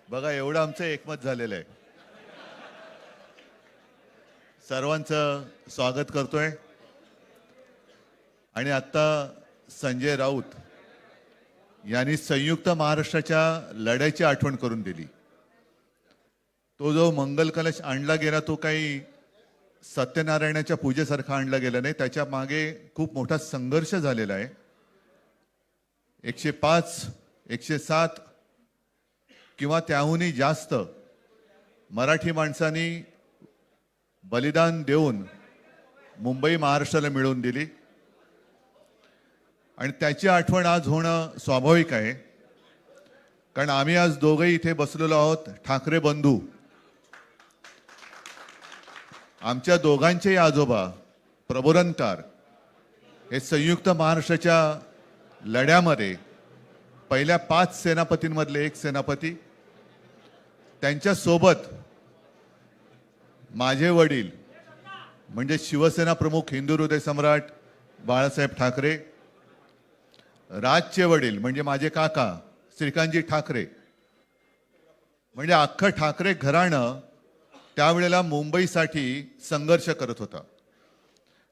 बघा एवढं आमचं एकमत झालेलं आहे. सर्वांचं स्वागत करतोय. आणि आता संजय राऊत यांनी संयुक्त महाराष्ट्राच्या लढ्याची आठवण करून दिली. तो जो मंगल कलश आणला गेला तो काही सत्यनारायणाच्या पूजेसारखा आणला गेला नाही. त्याच्या मागे खूप मोठा संघर्ष झालेला आहे. 105, 107 किंवा त्याहूनही जास्त मराठी माणसांनी बलिदान देऊन मुंबई महाराष्ट्राला मिळवून दिली. आणि त्याची आठवण आज होणं स्वाभाविक आहे. कारण आम्ही आज दोघेही इथे बसलेलो आहोत, ठाकरे बंधू. आमच्या दोघांचेही आजोबा प्रबोधनकार हे संयुक्त महाराष्ट्राच्या लढ्यामध्ये पहिल्या 5 सेनापतींमधले एक सेनापती. त्यांच्या सोबत माझे वडील म्हणजे शिवसेना प्रमुख हिंदू हृदय सम्राट बाळासाहेब ठाकरे, राजचे वडील म्हणजे माझे काका श्रीकांतजी ठाकरे, म्हणजे अख्खं ठाकरे घराणं त्यावेळेला मुंबईसाठी संघर्ष करत होता.